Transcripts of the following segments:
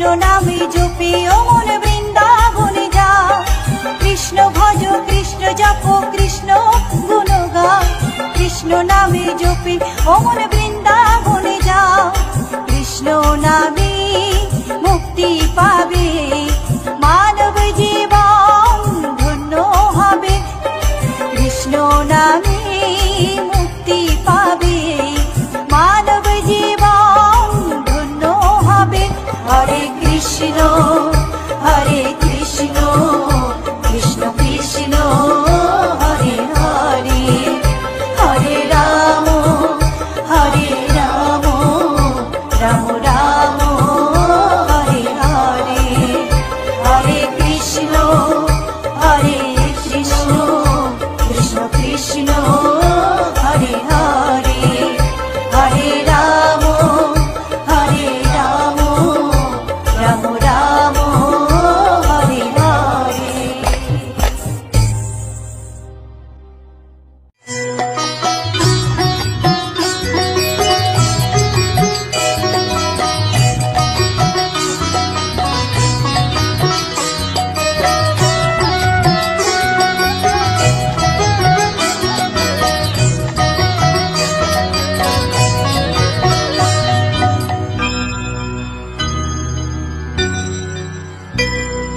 কৃষ্ণ নামে জপে ও মন বৃন্দাবনে যাও, কৃষ্ণ ভজ কৃষ্ণ জপ কৃষ্ণ গুণ গাও, কৃষ্ণ নামে জপে ও মন বৃন্দাবনে যাও, কৃষ্ণ নামে মুক্তি পাবে মানব জীবন ধন্য হবে, কৃষ্ণ নামে মুক্তি পাবে মানব জীবন ধন্য হবে। হরে কৃষ্ণ কৃষ্ণ কৃষ্ণ হরে হরে, হরে রাম রাম রাম হরে হরে, হরে কৃষ্ণ কৃষ্ণ কৃষ্ণ হরে হরে, হরে রাম রাম রাম হরে হরে।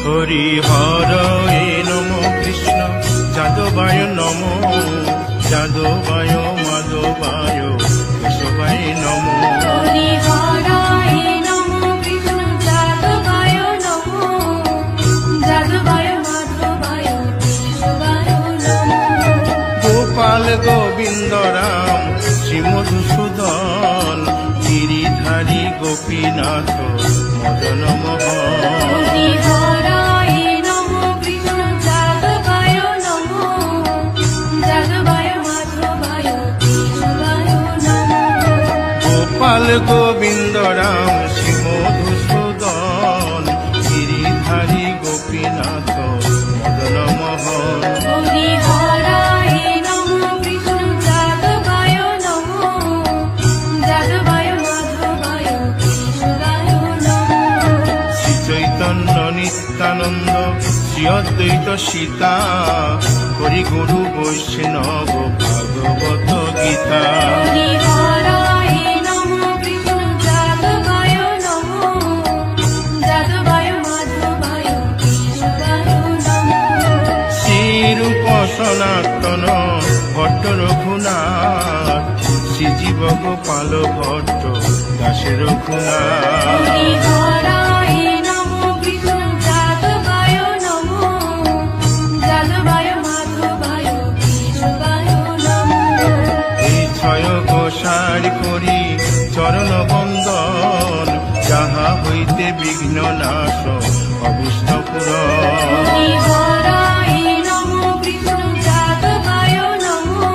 হরি হরে নমো কৃষ্ণ যাদবায় নমো, যাদবায় মাধবায় কেশবায় নমো। হরি হরায় নমো কৃষ্ণ যাদবায় নমো, যাদবায় মাধবায় কেশবায় নমো। গোপাল গোবিন্দ রাম শ্রী মধুসূদন গিরিধারী গোপীনাথ মদন মোহন। হরি হরায় নমো কৃষ্ণ যাদবায় নমো, যাদবায় মাধবায় কেশবায় নমো। গোপাল গোবিন্দ রাম শ্রী মধুসূদন গিরিধারী গোপীনাথ মদন মোহন। হরি হরায় নমো কৃষ্ণ যাদবায় নমো, যাদবায় মাধবায় কেশবায় নমো। শ্রী চৈতন্য নিত্যানন্দ শ্রী অদ্বৈত সীতা হরি গুরু বৈষ্ণব ভাগবত গীতা। হরি হরায় নমো কৃষ্ণ যাদবায় নমো, যাদবায় মাধবায় কেশবায় নমো। শ্রীরূপ সনাতন ভট্ট রঘুনাথ শ্রীজীব গোপাল ভট্ট দাসে রঘুনাথ। হরি হরায় নমো কৃষ্ণ যাদবায় নমো, যাদবায় মাধবায় কেশবায় নমো। এই ছয় গোসারি করি চরণ বন্দন, যাহা হইতে বিঘ্ন নাশ অভীষ্ট পূরণ। হরি হরায় নমো কৃষ্ণ যাদবায় নমো,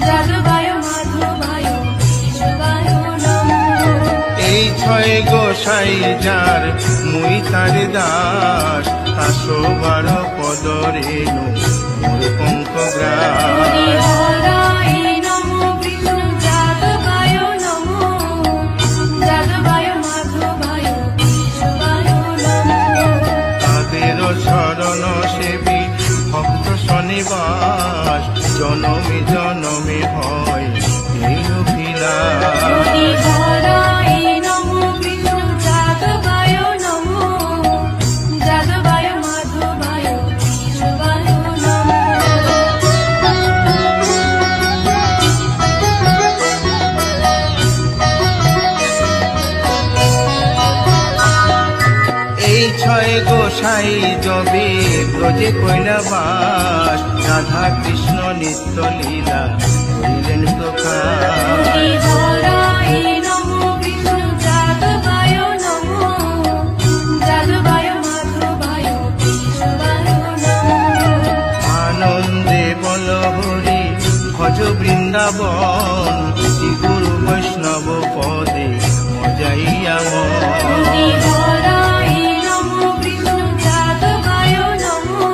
যাদবায় মাধবায় কেশবায় নমো। এই ছয় গোসাই যার মুই তার দাস, 112 পদ রেণু মোর পঙ্ক হরি গ্রাস। হরায় নমো কৃষ্ণ যাদবায় নমো, যাদবায় মাধবায় কেশবায় নমো। তাদের শরণ সেবী ভক্ত শনিবাস, জনমে জনমে হয় এই অভিলাষ। হরি হরায় নমো কৃষ্ণ যাদবায় নমো, যাদবায় মাধবায় কেশবায় নমো। এই ছয় গোসাই যবে ব্রজে কৈলাবাস, রাধা কৃষ্ণ নিত্য লীলা করিলেন প্রকাশ। হরি হরায় নমো কৃষ্ণ যাদবায় নমো, যাদবায় মাধবায় কেশবায় নমো। আনন্দে বল হরি ভজ বৃন্দাবন, শ্রী গুরু বৈষ্ণব পদে মজাইয়া মন। হরি হরায় নমো কৃষ্ণ যাদবায় নমো,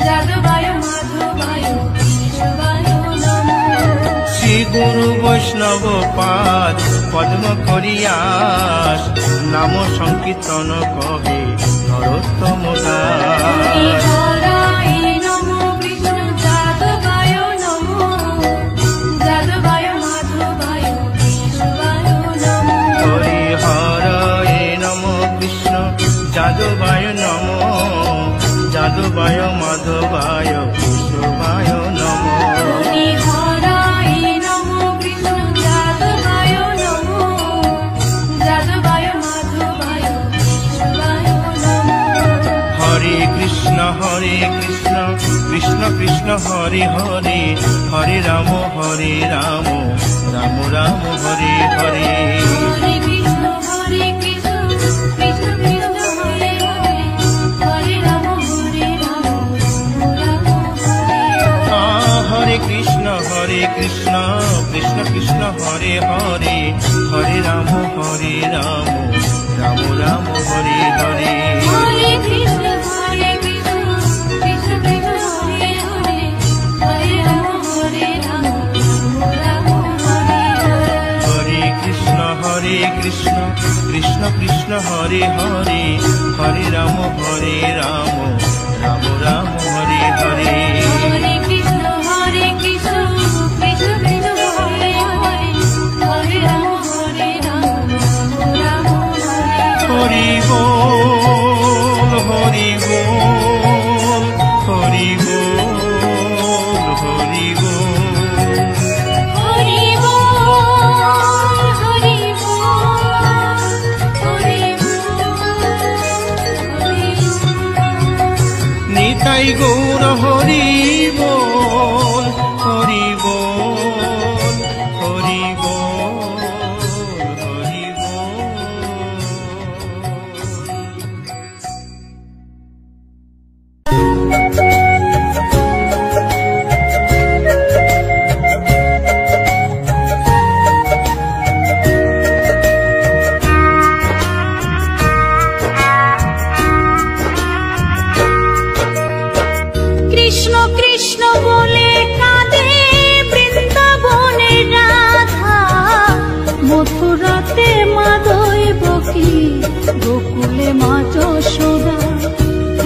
যাদবায় মাধবায় কেশবায় নমো। শ্রী গুরু বৈষ্ণব পাদ পদ্ম করিয়াস নাম সংকীর্তন কহে নরোত্তম দাস। হরায় নমো কৃষ্ণ যাদবায় নমো, যাদবায় মাধবায় কেশবায় নমো। হরি হরায় নমো কৃষ্ণ যাদবায় নমো, যাদবায় মাধবায় কেশবায় নমো। হরি হরায় নমো কৃষ্ণ যাদবায় নমো, যাদবায় মাধবায় কেশবায় নমো। হরে কৃষ্ণ কৃষ্ণ কৃষ্ণ হরে হরে, হরে রাম রাম রাম হরে হরে। হরে কৃষ্ণ কৃষ্ণ কৃষ্ণ হরে হরে, হরে রাম রাম রাম হরে হরে। হরে কৃষ্ণ কৃষ্ণ কৃষ্ণ হরে হরে, হরে রাম রাম রাম হরে হরে। হরে কৃষ্ণ কৃষ্ণ কৃষ্ণ হরে হরে, হরে রাম রাম হরে হরে। হরে কৃষ্ণ কৃষ্ণ কৃষ্ণ হরে হরে, হরে রাম রাম রাম হরে হরে। হরে কৃষ্ণ কৃষ্ণ কৃষ্ণ হরে হরে, হরে রাম রাম হরে হরি বল হরি বল, হরি বল হরি বল। হরি বল হরি বল, হরি বল হরি বল। নিতাই গৌর হরি বল, হরি বল হরি বল হরি কৃষ্ণ কৃষ্ণ বলে কাঁদে বৃন্দাবনের রাধা, মথুরাতে মা দৈবকী, গোকুলে মা যশোদা।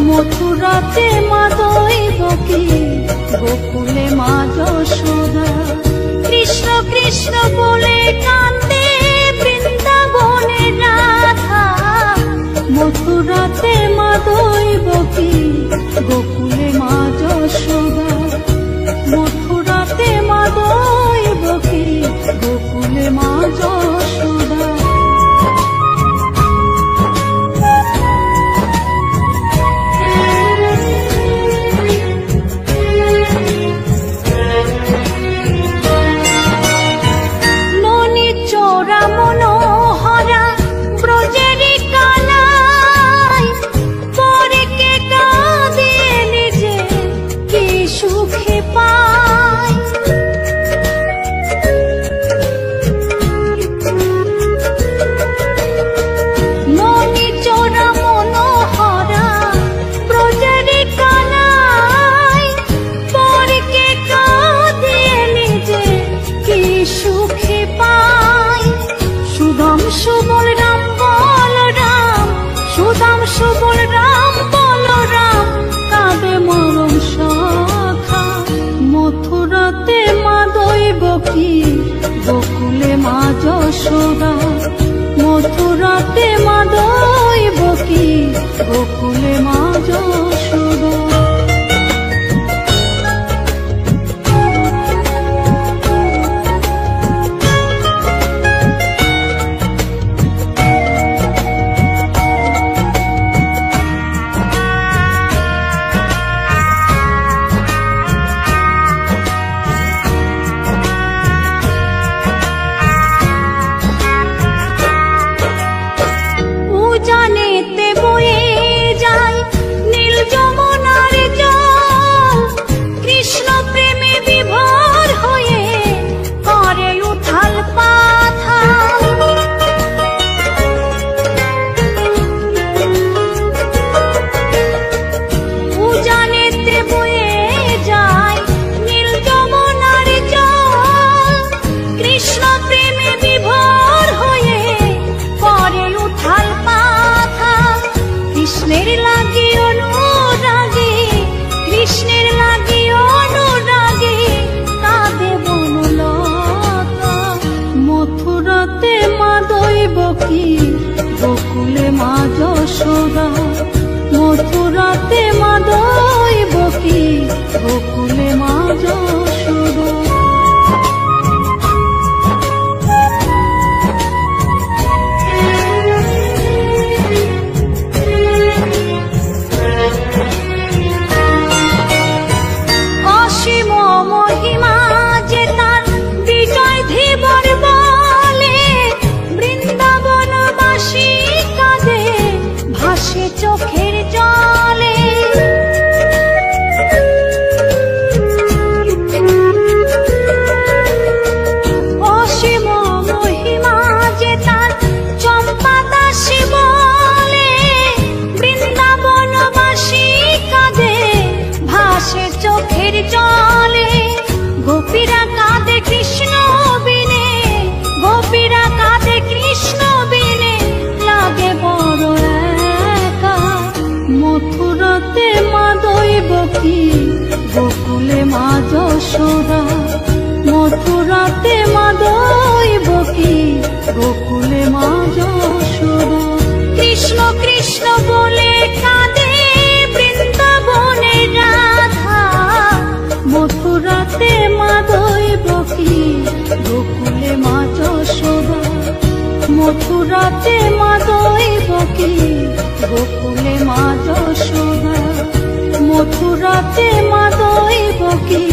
মথুরাতে মা দৈবকী, গোকুলে মা যশোদা। কৃষ্ণ কৃষ্ণ বলে কাঁদে বৃন্দাবনের রাধা, মথুরাতে মা দৈবকী, গোকুলে মা যশোদা। মথুরাতে মা দৈবকী, গোকুলে মা যশোদা। ননি চোরা মনোহরা ব্রজেরি কালাই, পরে কে কাঁদিয়ে নিজে কি সুখে পায়। ননি চোরা মনোহরা ব্রজেরি কালাই, পরে কে কাঁদিয়ে নিজে কি সুখে পায়। সুদাম সুবল রাম বলরাম, সুদাম সুবল রাম বলরাম, কাঁদে মরম শাখা। মথুরাতে মা দৈবকী, গোকুলে মা যশোদা। মথুরাতে মা দৈবকী, গোকুলে মা যশোদা। উজানেতে বয়ে যায় বকি গোকুলে মা যশোদা, মথুরাতে মা বকি গোকুলে মা যশোদা। কৃষ্ণ কৃষ্ণ বলে কাঁদে বৃন্দাবনে রাধা, মথুরাতে মা বকি গোকুলে মা যশোদা, মথুরাতে মা বকি গোকুলে মা যশোদা, মথুরাতে মা বকি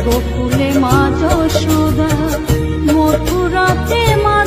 গোকুলে মা যশোদা, মথুরাতে মা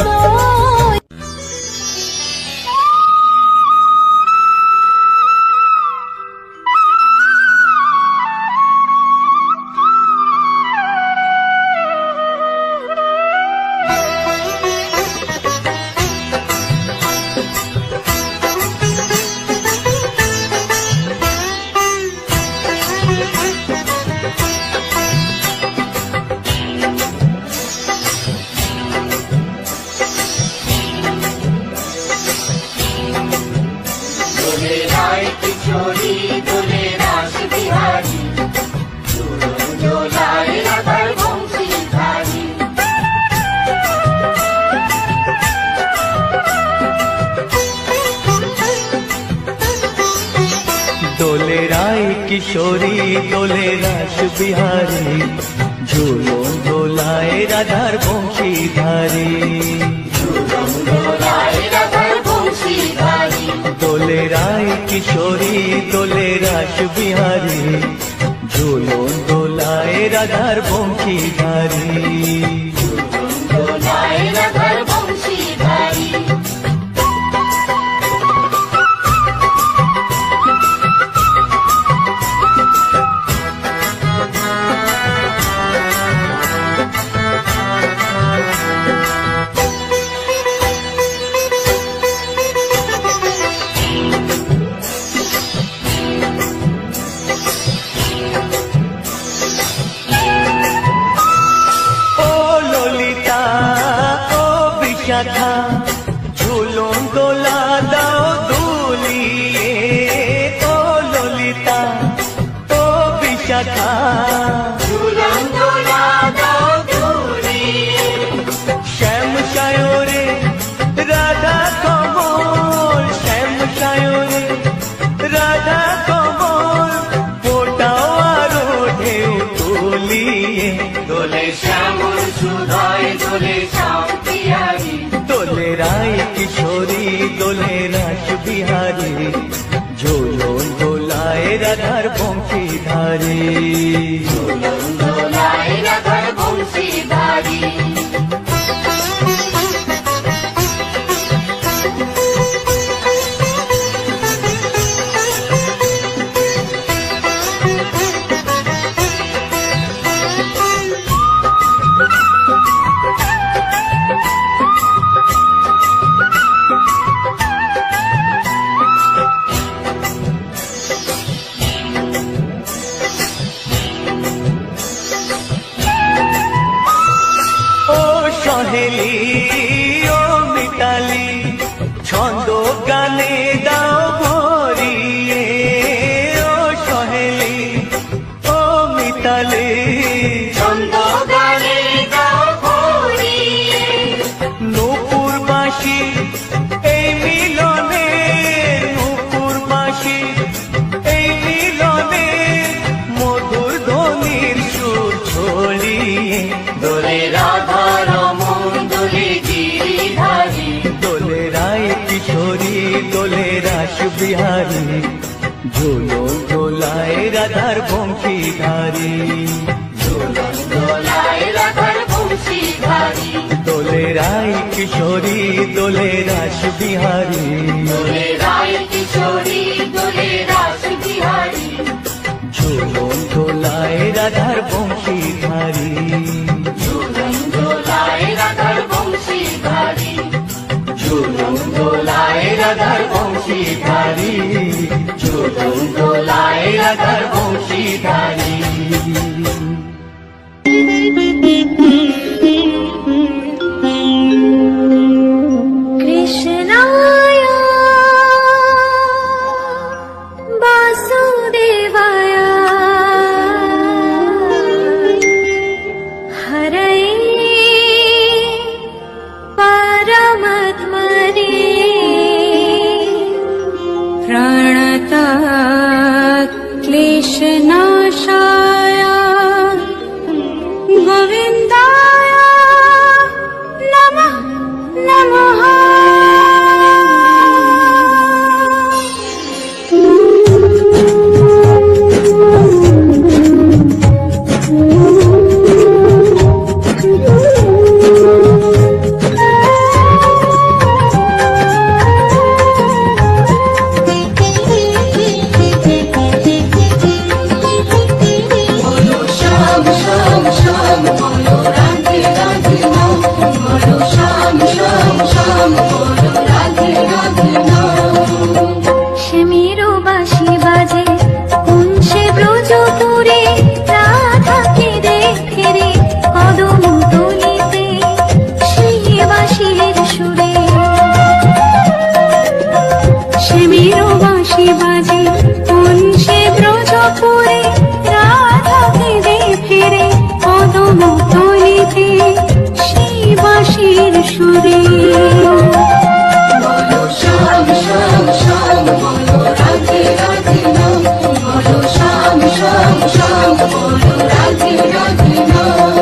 দোলে রায় কিশোরী দোলে রাস বিহারী, ঝুলন দোলায় রাধার বংশীধারী। দোলে রায় কিশোরী দোলে রাস বিহারী, ঝুলন দোলায় রাধার বংশীধারী। ঝুলন দোলা দাও দুলিয়ে, ও ললিতা ও বিশাখা, ঝুলন দোলা দাও দুলিয়ে। শ্যাম সায়রে রাধা কমল, শ্যাম সায়রে রাধা কমল, ফোটাও আরো ঢেউ তুলিয়ে। দোলে শ্যামল সুধায় দোলে শ্যাম পিয়ারি, দোলে রায় কিশোরী দোলে রাস বিহারী, ঝুলন দোলায় রাধার বংশীধারী। ঝুলন দোলায় রাধার বংশীধারী। সহেলি ও মিতালি, ছন্দ গানে দাও ভরিয়ে, ও সহেলি ও মিতালি, ছন্দ গানে দাও ভরিয়ে। নূপুর বাঁশি এই মিলনে, নূপুর বাঁশি এই মিলনে, মধুর ধ্বনির সুর ছড়িয়ে। দোলে রাধা রমন দোলে গিরিধারী, দোলে রায় কিশোরী দোলে রাস বিহারী, ঝুলন দোলায় রাধার বংশীধারী। ঝুলন দোলায় রাধার বংশীধারী। দোলে রায় কিশোরী দোলে রাস বিহারী, দোলে রায় কিশোরী দোলে রাস বিহারী, ঝুলন দোলায় রাধার বংশীধারী। ঝুলন দোলায় রাধার বংশীধারী, ঝুলন দোলায় রাধার বংশীধারী, ঝুলন দোলায় রাধার বংশীধারী। কৃষ্ণায় বাসুদেবায় সুরে। বলো শ্যাম শ্যাম শ্যাম, বলো রাধে রাধে নাম, বলো শ্যাম শ্যাম শ্যাম, বলো রাধে রাধে নাম।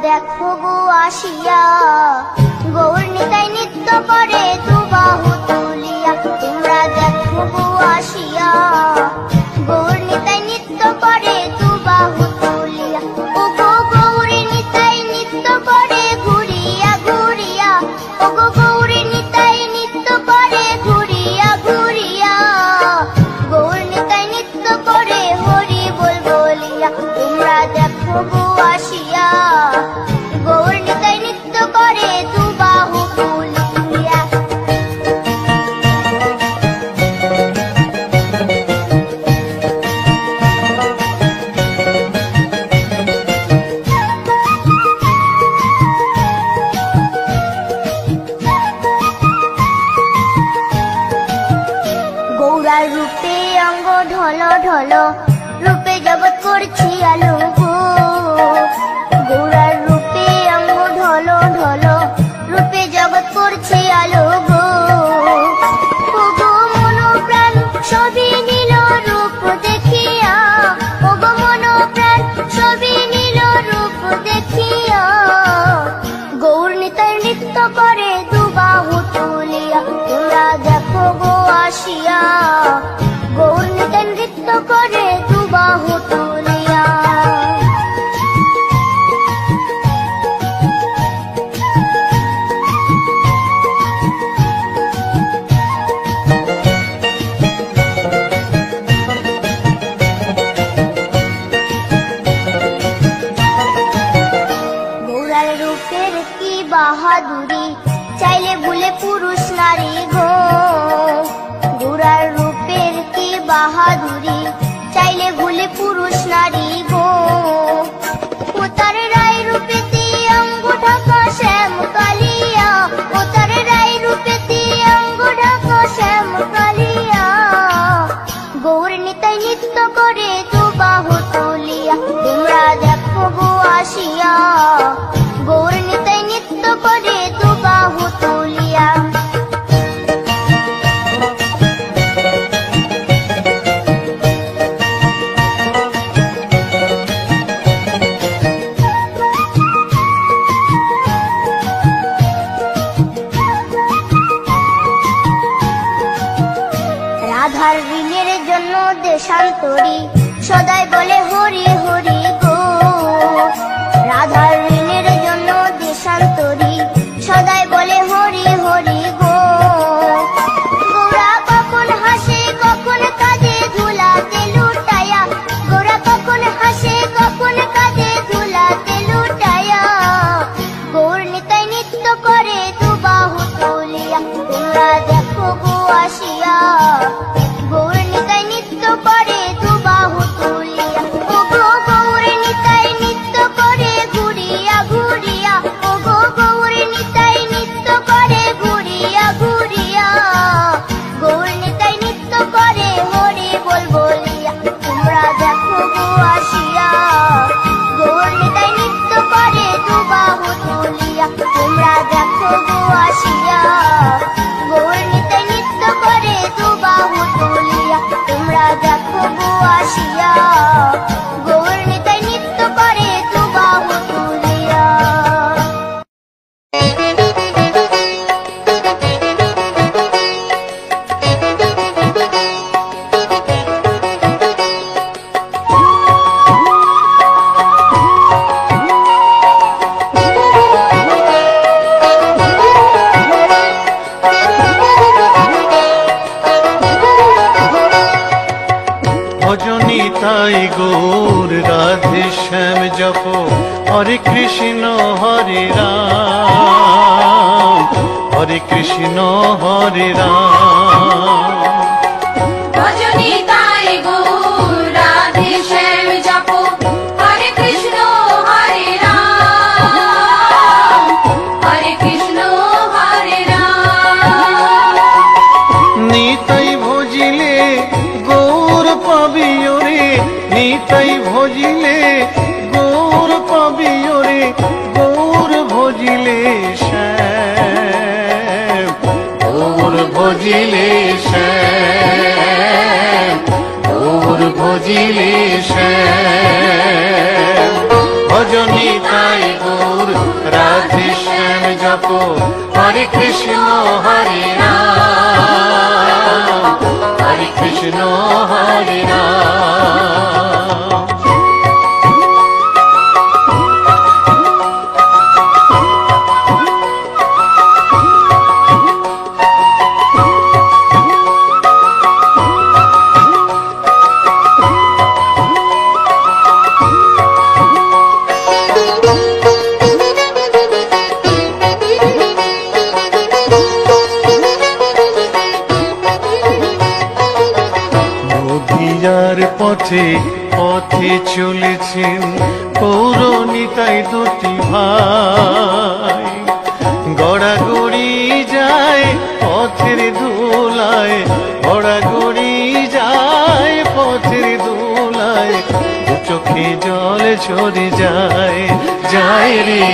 দেখো গো আসিয়া, গৌর নিতাই নৃত্য করে দুবাহু তুলিয়া। তোমরা দেখো গো আসিয়া, গৌর নিতাই নৃত্য করে দুবাহু তুলিয়া। ও গো গৌরী নিতাই নৃত্য করে ঘুরিয়া ঘুরিয়া, ও গো গৌরী নিতাই নৃত্য করে ঘুরিয়া ঘুরিয়া। গৌর নিতাই নৃত্য করে হরি বল বলিয়া। তোমরা দেখো গো আসিয়া, গৌর নিতাই নৃত্য করে দুবাহু তুলিয়া। গৌরার রূপে অঙ্গ ঢল ঢল, রূপে জগৎ করছি আলো গো। গৌরার রূপে অঙ্গ ঢল ঢল, রূপে জগৎ করছি আলো গো। ও গো মন প্রাণ সবই নীল রূপ দেখিয়া, ও গো মন প্রাণ সবই নীল রূপ দেখিয়া। গৌর নিতাই নৃত্য করে দুবাহু তুলিয়া। তোমরা দেখো গো আসিয়া, গৌর নিতাই নৃত্য করে দুবাহু তুলিয়া। রূপের কি বাহাদুরি, চাইলে ভুলে পুরুষ নারী গো। গোরার রূপের কি বাহাদুরি, চাইলে ভুলে পুরুষ নারী গো। ও তার রায় রূপেতে অঙ্গ ঢাকা শ্যাম কালিয়া, ও তার রায় রূপেতে অঙ্গ ঢাকা শ্যাম কালিয়া। গৌর নিতাই নৃত্য করে দু বাহু তুলিয়া, তোমরা দেখো গো আসিয়া। গৌর নিতাই নৃত্য করে দু বাহু তুলিয়া। রাধার ঋণের জন্য দেশান্তরী সদাই বলে হরি হরি গো। রাধার ঋণের জন্য দেশান্তরী সদাই বলে হরি হরি গো। গোরা কখন হাসে কখন কাঁদে ধুলাতে লুটায়া, গোরা কখন হাসে কখন কাঁদে ধুলাতে লুটায়া। গৌর নিতাই নৃত্য করে দু বাহু তুলিয়া, তোমরা দেখো গো আসিয়া। গৌর নিতাই নৃত্য করে দু বাহু তুলিয়া, ও গো গৌর নিতাই নৃত্য করে ঘুরিয়া ঘুরিয়া, ও গো গৌর নিতাই নৃত্য করে ঘুরিয়া ঘুরিয়া। গৌর নিতাই নৃত্য করে হরি বল বলিয়া, তোমরা দেখো গো আসিয়া। গৌর নিতাই নৃত্য করে দু বাহু তুলিয়া, তোমরা দেখো গো আসিয়া। গৌর নিতাই নৃত্য করে দু বাহু তুলিয়া, তোমরা দেখো গো আসিয়া। গৌর নিতাই নৃত্য করে দু বাহু তুলিয়া। ভজনী তাই গৌর রাধে শ্যাম জপ, হরে কৃষ্ণ হরে রাম, হরে কৃষ্ণ হরে রাম। ভজনী তাই গৌর রাধে শ্যাম জপ, হরে কৃষ্ণ হরে রাম, হরে কৃষ্ণ হরে রাম। নিতাই ভজিলে গৌর পাবিও রে, নিতাই ভজিলে গৌর পাবিও রে, গৌর ভজিলে শ্যাম, গৌর ভজিলে শ্যাম, গৌর ভজিলে শ্যাম। ভজনী তাই গৌর রাধে শ্যাম জপ, হরে কৃষ্ণ হরে রাম, হরে কৃষ্ণ হরে রাম। নদিয়ার পথে পথে চলেছেন গৌর নিতাই দুটি ভাই। গড়াগড়ি যায় পথের ধুলায়, গড়াগড়ি যায় পথের ধুলায়। দু চোখে জল ঝরে যায়, যায় রে,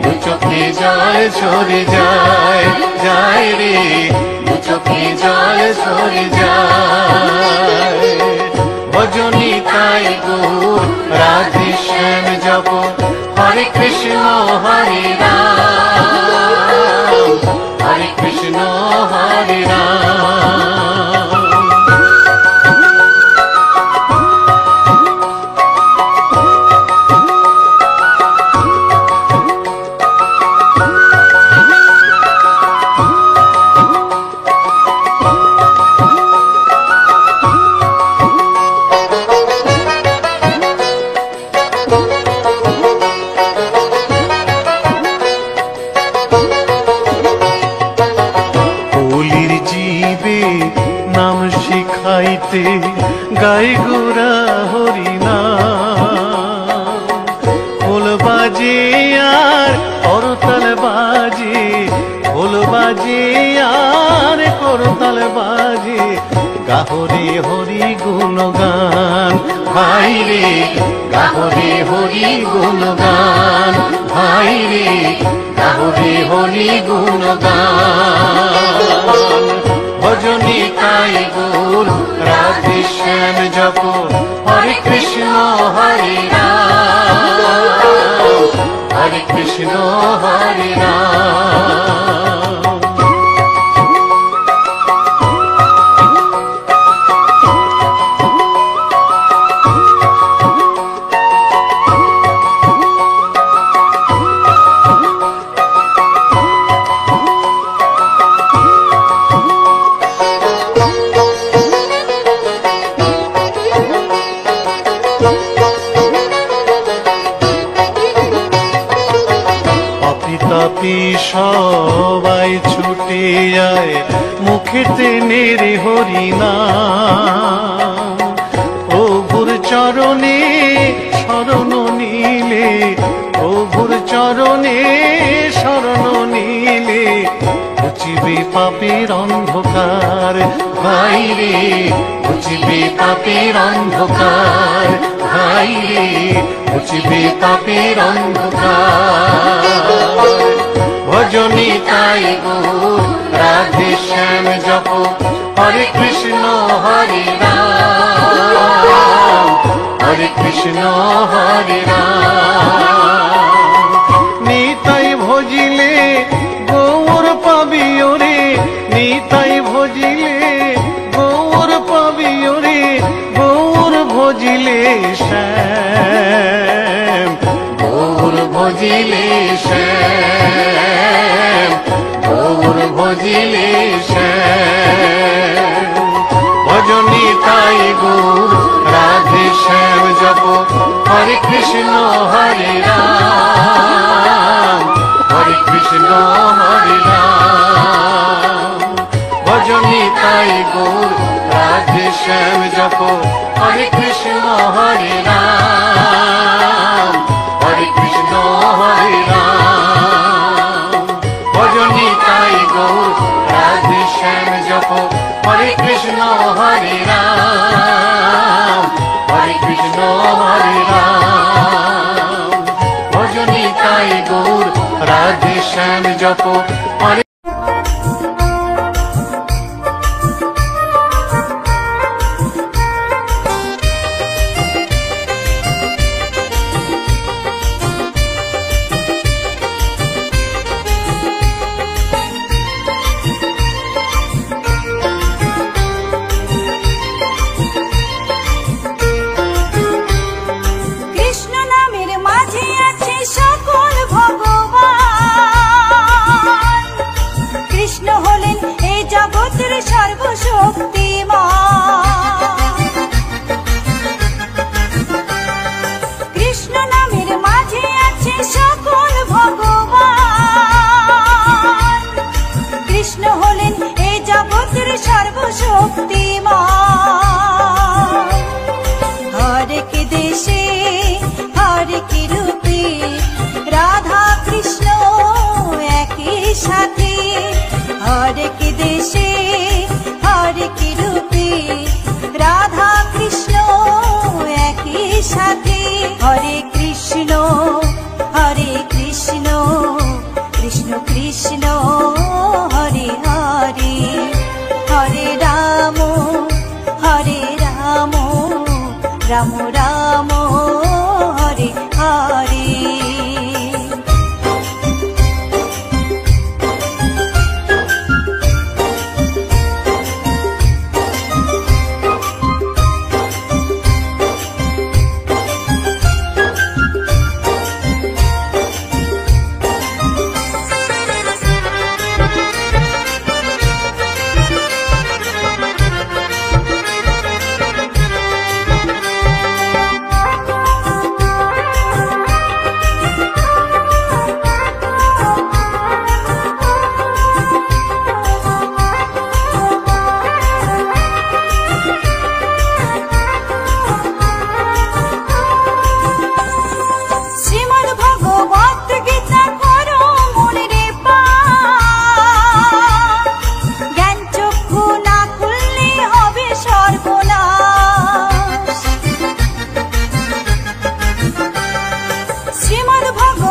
দু চোখে জল ঝরে যায়, যায় রে, দু চোখে জল ঝরে যায়। ভজনী তাই গৌর রাধে শ্যাম জপ, হরে কৃষ্ণ হরে রাম, হরে কৃষ্ণ হরে রাম। রাতে গাই গোরা হরিনাম। খোল বাজে আর করতাল বাজে, খোল বাজে আর করতাল বাজে, গাহরে হরি গুণগান ভাই রে, গাহরে হরি গুণগান ভাই রে, গাহরে হরি গুণগান। ভজনী তাই গুর রাধে শ্যাম জপ, হরে কৃষ্ণ হরে রাম, হরে কৃষ্ণ হরে রাম। তাপি সবাই ছুটে যায় মুখেতে নেরে হরিনাম। প্রভুর চরণে শরণ নিলে, প্রভুর চরণে শরণ নিলে, ঘুচিবে পাপের অন্ধকার ভাই রে, ঘুচিবে পাপের অন্ধকার ভাই রে, ঘুচিবে পাপের অন্ধকার। ভজনী তাই গুর রাধে শ্যাম জপ, হরে কৃষ্ণ হরে রাম, হরে কৃষ্ণ হরে রাম। নিতাই ভজিলে গৌর পাবি ওরে, নিতাই ভজিলে গৌর পাবি ওরে, গৌর ভজিলে শ্যাম, গৌর ভজিলে শ্যাম, গৌর ভজিলে শ্যাম। ভজনী তাই গুর রাধে শ্যাম জপ, হরে কৃষ্ণ হরে রাম, হরে কৃষ্ণ হরে রাম। ভজনী তাই গুর রাধে শ্যাম জপ, হরে কৃষ্ণ হরে রাম, হরে কৃষ্ণ হরে রাম। ভজনী তাই গৌর রাধে শ্যাম জপ, হরে কৃষ্ণ হরে রাম, হরে কৃষ্ণ হরে রাম। ভজনী তাই গৌর রাধে শ্যাম জপ, হরে কৃষ্ণ নামের মাঝে আছে সকল ভগবান,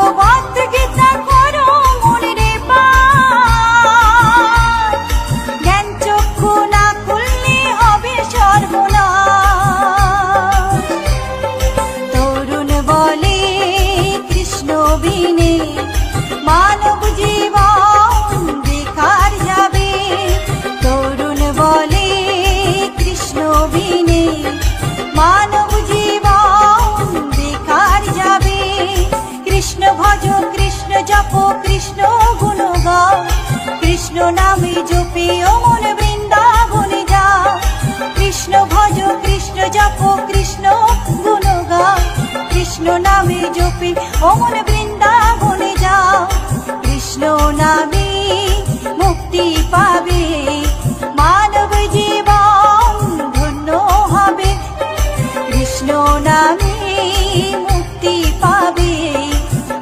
ভাগবত গীতা করো মনে পার, জ্ঞান চক্ষু না খুললে হবে সর্বনাশ। তরুণ বলে কৃষ্ণ বিনে মানব জীবন বেকার যাবে, তরুণ বলে কৃষ্ণ বিনে মানব জীবন বেকার যাবে। কৃষ্ণ ভজ কৃষ্ণ জপ কৃষ্ণ গুণ গাও, কৃষ্ণ নামে জপে ও মন বৃন্দাবনে যাও। কৃষ্ণ ভজ কৃষ্ণ জপ কৃষ্ণ গুণ গাও, কৃষ্ণ নামে জপে ও মন বৃন্দাবনে যাও। কৃষ্ণ নামে মুক্তি পাবে, মানব জীবন ধন্য হবে। কৃষ্ণ নামে মুক্তি পাবে,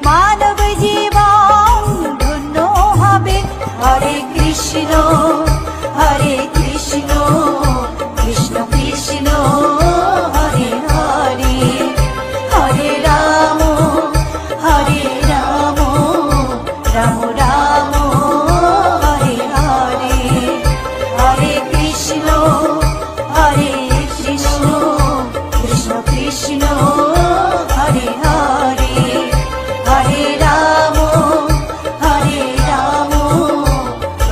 মানব জীবন ধন্য হবে। হরে কৃষ্ণ হরে কৃষ্ণ কৃষ্ণ কৃষ্ণ হরে হরে, হরে রাম রাম রাম হরে হরে। হরে কৃষ্ণ কৃষ্ণ কৃষ্ণ হরে হরে, হরে রাম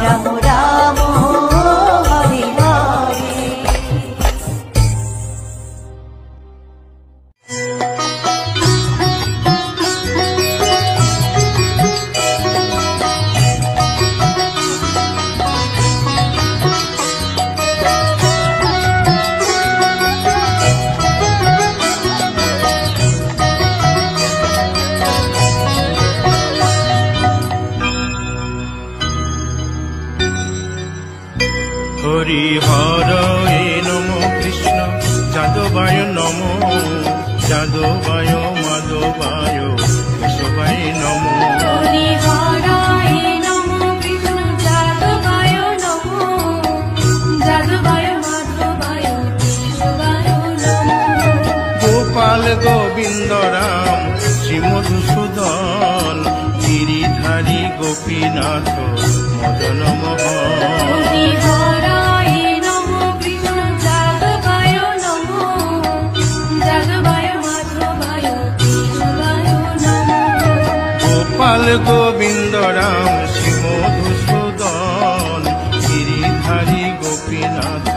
রাম রাম হরে হরে। হরি হরে নম কৃষ্ণ যাদবায় নম, যাদবায় মাধবায় কেশবায় নম। হরি হরায় নমঃ কৃষ্ণ যাদবায় নমঃ, যাদবায় মাধবায় কেশবায় নমঃ। গোপাল গোবিন্দ রাম শ্রী মধুসূদন, গিরিধারী গোপীনাথ মদন মোহন। হরি হরায় নমঃ কৃষ্ণ যাদবায় নমঃ, যাদবায় মাধবায় কেশবায় নমঃ। গোপাল গোবিন্দ রাম শ্রী মধুসূদন, গিরিধারী গোপীনাথ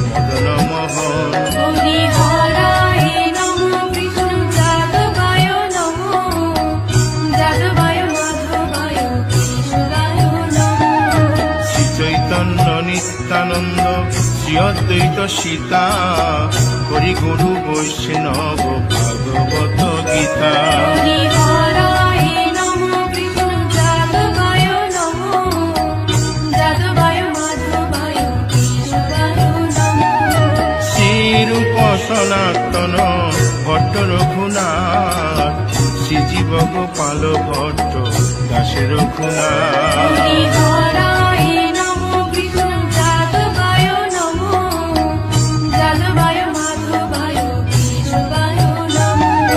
মদন মোহন। হরি হরায় নমঃ কৃষ্ণ যাদবায় নমঃ, যাদবায় মাধবায় কেশবায় নমঃ। শ্রী চৈতন্য নিত্যানন্দ শ্রী অদ্বৈত সীতা, হরি গুরু বৈষ্ণব ভাগবত গীতা। হরি হরায় নমঃ কৃষ্ণ যাদবায় নমঃ, যাদবায় মাধবায় কেশবায় নমঃ। শ্রীরূপ সনাতন ভট্ট রঘুনাথ, শ্রীজীব গোপাল ভট্ট দাসে রঘুনাথ। হরি হরায় নমঃ কৃষ্ণ যাদবায় নমঃ, যাদবায় মাধবায় কেশবায় নমঃ।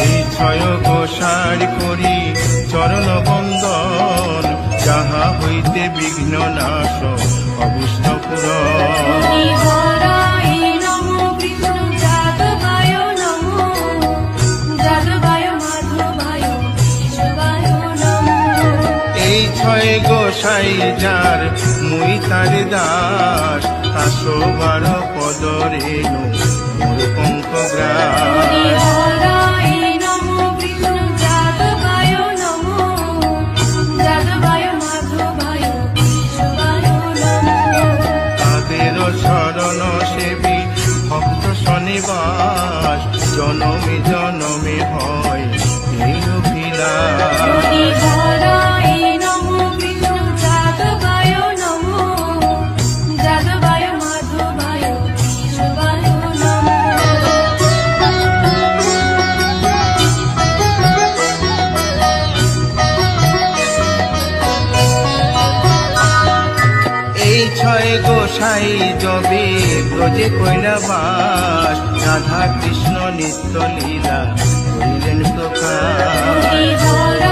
এই ছয় গোসার করি চরণ বন্দন, যাহা হইতে বিঘ্ন নাশ অবুষ্ট পুরন। হরি হরায় নমঃ কৃষ্ণ যাদবায় নমঃ, যাদবায় মাধবায় কেশবায় নমঃ। এই ছয় গোসাই যার মুই তার দাস, 112 পদ রেণু মোর পঙ্ক গ্রাস। হরি হরায় নমঃ কৃষ্ণ যাদবায় নমঃ, যাদবায় মাধবায় কেশবায় নমঃ। তাদের শরণ সেবী ভক্ত শনিবাস, জনমে জনমে হয় এই অভিলাষ। হরি হরায় নমঃ কৃষ্ণ যাদবায় নমঃ, যাদবায় মাধবায় কেশবায় নমঃ। এই ছয় গোসাই যবে ব্রজে কৈলাবাস, রাধা কৃষ্ণ নিত্য লীলা করিলেন প্রকাশ। হরি হরায়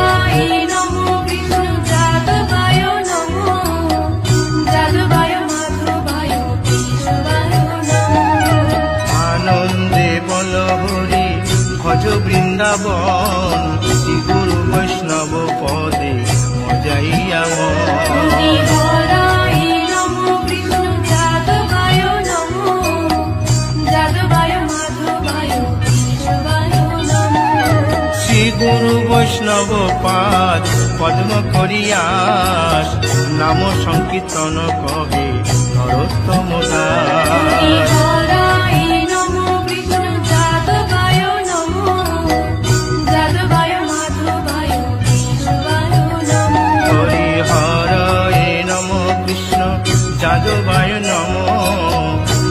বৃন্দাবন শ্রী গুরু বৈষ্ণব পদে মজাইয়া মন। শ্রী গুরু বৈষ্ণব পাদ পদ্ম করিয়াস নাম সংকীর্তন কহে নরোত্তম দাস। যাদবায় নম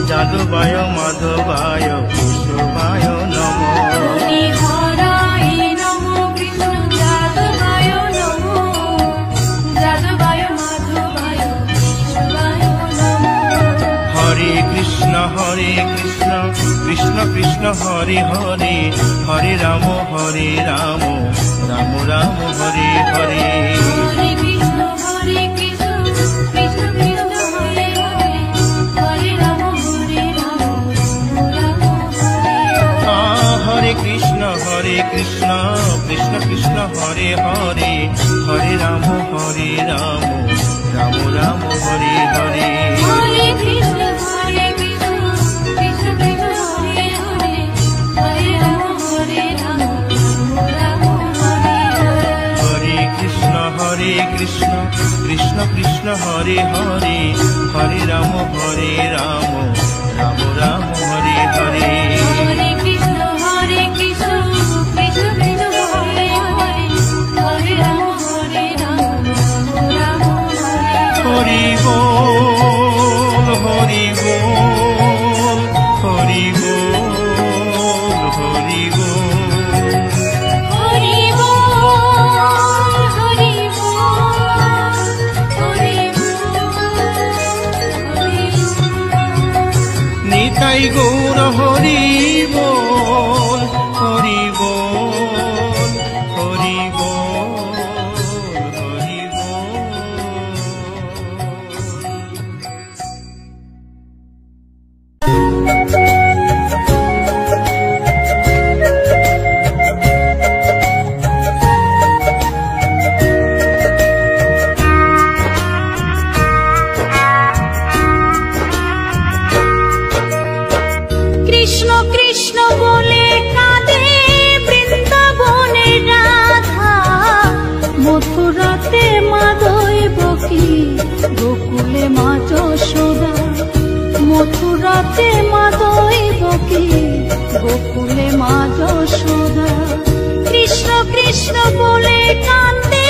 যাদবায় মাধবায় কেশবায় নম। হরে কৃষ্ণ কৃষ্ণ কৃষ্ণ হরে হরে হরে রাম রাম রাম হরে হরে। হরে কৃষ্ণ কৃষ্ণ কৃষ্ণ হরে হরে হরে রাম রাম রাম হরে হরে। হরে কৃষ্ণ কৃষ্ণ কৃষ্ণ কৃষ্ণ হরে হরে হরে রাম রাম রাম হরে হরে। হরি বল হরি বল হরি বল হরি বল। নিতাই গৌর হরি বল হরি বল হরি বল হরি কৃষ্ণ কৃষ্ণ বলে কাঁদে বৃন্দাবনে রাধা, মথুরাতে মা দৈবকী, গোকুলে মা যশোদা। মথুরাতে মা দৈবকী, গোকুলে মা যশোদা। কৃষ্ণ কৃষ্ণ বলে কাঁদে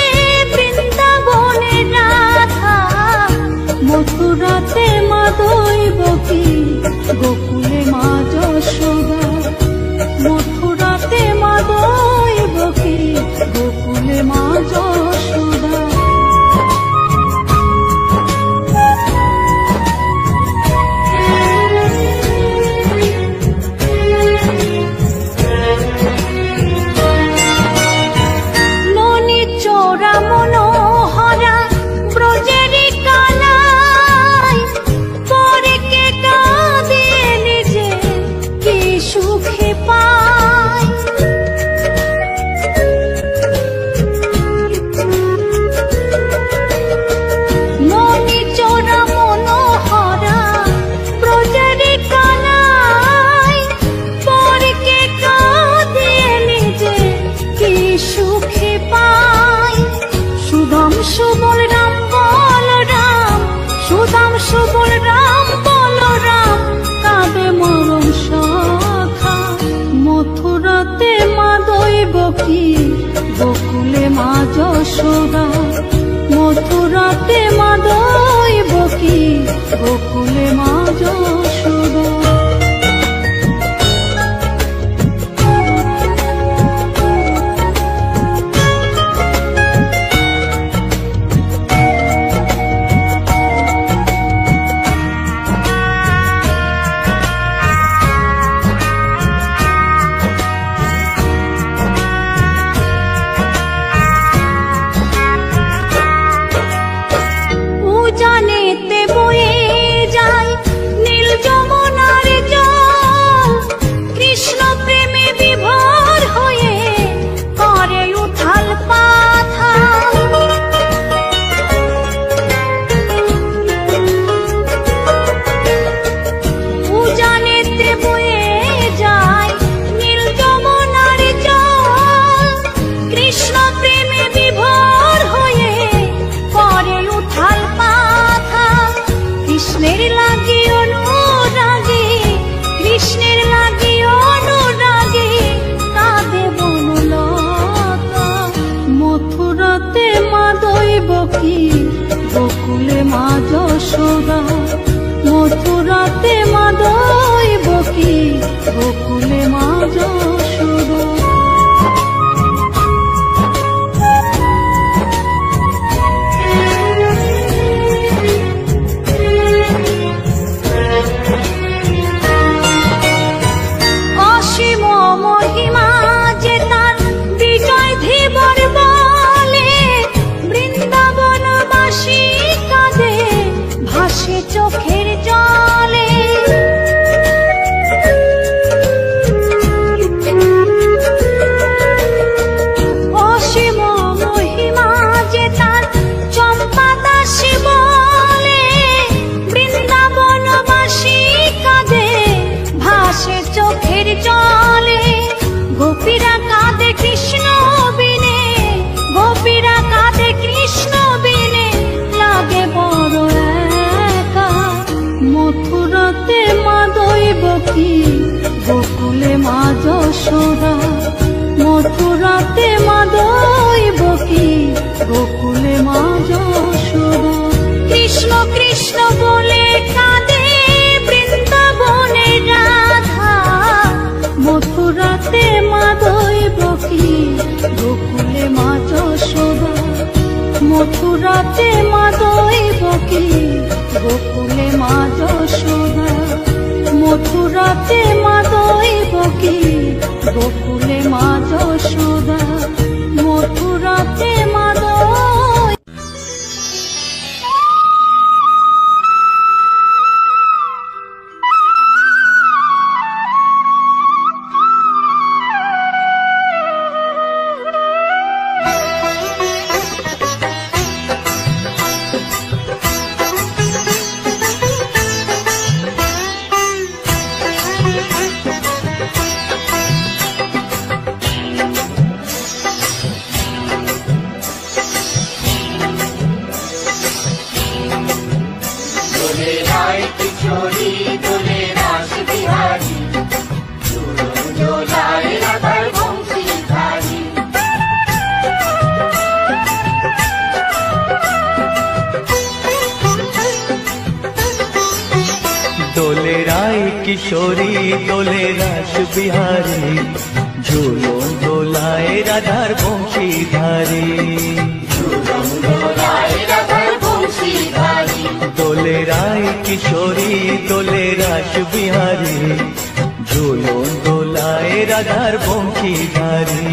বৃন্দাবনে রাধা, মথুরাতে মা দৈবকী, গোকুলে মা যশোদা। মথুরাতে মা দৈবকী, গোকুলে মা যশোদা। ননি চোরা মনোহরা ব্রজেরি কালাই, পরে কে কাঁদিয়ে নিজে কি সুখে পায়। ননি চোরা মনোহরা ব্রজেরি কালাই, পরে কে কাঁদিয়ে নিজে কি সুখে পায়। সুদাম সুবল রাম বলরাম, সুদাম সুবল রাম বলরাম, কাঁদে মরম সখা। মথুরাতে মা দৈবকী, গোকুলে মা যশোদা। মথুরাতে মা দৈবকী, গোকুলে মা যশোদা। উজানেতে বয়ে যায় বকি গোকুলে মা যশোদা, মথুরাতে মা দৈবকী গোকুলে মা যশোদা। অসীম মহিমা যে তার বিজয় ধীবর বলে, বৃন্দাবনবাসী কাঁদে ভাসে চোখের জলে। অসীম মহিমা যে তার চম্পা দাসী বলে, বৃন্দাবনবাসী কাঁদে ভাসে চোখের জলে। গোপীরা কাঁদে কৃষ্ণ বিনে, গোপীরা কাঁদে কৃষ্ণ বিনে, লাগে বড় একা। মথুরাতে মা দৈবকী গোকুলে মা যশোদা, মথুরাতে মা দৈবকী গোকুলে মা যশোদা। কৃষ্ণ কৃষ্ণ বলে কাঁদে বৃন্দাবনের রাধা, মথুরাতে মা দৈবকী গোকুলে মা যশোদা, মথুরাতে মা দৈবকী গোকুলে মা যশোদা, মথুরাতে মা দৈবকী গোকুলে মা যশোদা, মথুরাতে মা দৈবকী। দোলে রায় কিশোরী দোলে রাস বিহারী, ঝুলন দোলায় রাধার বংশীধারী। দোলে রায় কিশোরী দোলে রাস বিহারী, ঝুলন দোলায় রাধার বংশীধারী।